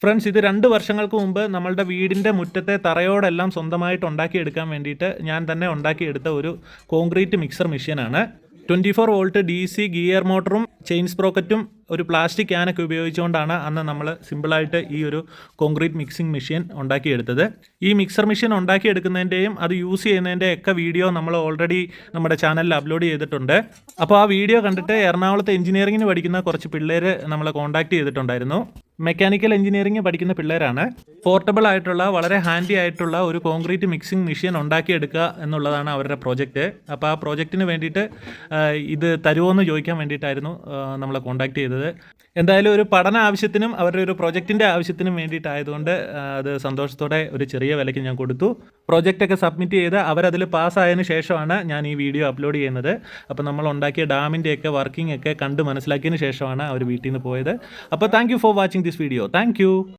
Friends, ഇത് 2 വർഷങ്ങൾക്ക് മുമ്പ് നമ്മളുടെ വീടിൻ്റെ മുറ്റത്തെ തറയോടെല്ലാം സ്വന്തമായിട്ട് ഉണ്ടാക്കിയെടുക്കാൻ വേണ്ടിയിട്ട് ഞാൻ തന്നെ ഉണ്ടാക്കിയെടുത്ത ഒരു കോൺക്രീറ്റ് മിക്സർ മെഷീനാണ്. 24 വോൾട്ട് DC ഗിയർ മോട്ടറും ചെയിൻ സ്പ്രോക്കറ്റും ഒരു പ്ലാസ്റ്റിക് ക്യാനൊക്കെ ഉപയോഗിച്ചുകൊണ്ടാണ് അന്ന് നമ്മൾ സിമ്പിളായിട്ട് ഈ ഒരു കോൺക്രീറ്റ് മിക്സിംഗ് മെഷീൻ ഉണ്ടാക്കിയെടുത്തത്. ഈ മിക്സർ മെഷീൻ ഉണ്ടാക്കിയെടുക്കുന്നതിൻ്റെയും അത് യൂസ് ചെയ്യുന്നതിൻ്റെയൊക്കെ വീഡിയോ നമ്മൾ ഓൾറെഡി നമ്മുടെ ചാനലിൽ അപ്ലോഡ് ചെയ്തിട്ടുണ്ട്. അപ്പോൾ ആ വീഡിയോ കണ്ടിട്ട് എറണാകുളത്ത് എഞ്ചിനീയറിംഗിന് പഠിക്കുന്ന കുറച്ച് പിള്ളേർ നമ്മളെ കോൺടാക്ട് ചെയ്തിട്ടുണ്ടായിരുന്നു. മെക്കാനിക്കൽ എഞ്ചിനീയറിംഗ് പഠിക്കുന്ന പിള്ളേരാണ്. പോർട്ടബിൾ ആയിട്ടുള്ള വളരെ ഹാൻഡി ആയിട്ടുള്ള ഒരു കോൺക്രീറ്റ് മിക്സിംഗ് മെഷീൻ ഉണ്ടാക്കിയെടുക്കുക എന്നുള്ളതാണ് അവരുടെ പ്രോജക്റ്റ്. അപ്പോൾ ആ പ്രോജക്റ്റിന് വേണ്ടിയിട്ട് ഇത് തരുമോ എന്ന് ചോദിക്കാൻ വേണ്ടിയിട്ടായിരുന്നു നമ്മളെ കോൺടാക്ട് ചെയ്തത്. എന്തായാലും ഒരു പഠന ആവശ്യത്തിനും അവരുടെ ഒരു പ്രൊജക്റ്റിൻ്റെ ആവശ്യത്തിനും വേണ്ടിയിട്ടായതുകൊണ്ട് അത് സന്തോഷത്തോടെ ഒരു ചെറിയ വിലയ്ക്ക് ഞാൻ കൊടുത്തു. പ്രോജക്റ്റൊക്കെ സബ്മിറ്റ് ചെയ്ത് അവരതിൽ പാസ്സായതിനു ശേഷമാണ് ഞാൻ ഈ വീഡിയോ അപ്ലോഡ് ചെയ്യുന്നത്. അപ്പോൾ നമ്മൾ ഉണ്ടാക്കിയ ഡാമിൻ്റെയൊക്കെ വർക്കിംഗ് ഒക്കെ കണ്ട് മനസ്സിലാക്കിയതിന് ശേഷമാണ് അവർ വീട്ടിൽ നിന്ന് പോയത്. അപ്പോൾ thank you for watching this video. Thank you.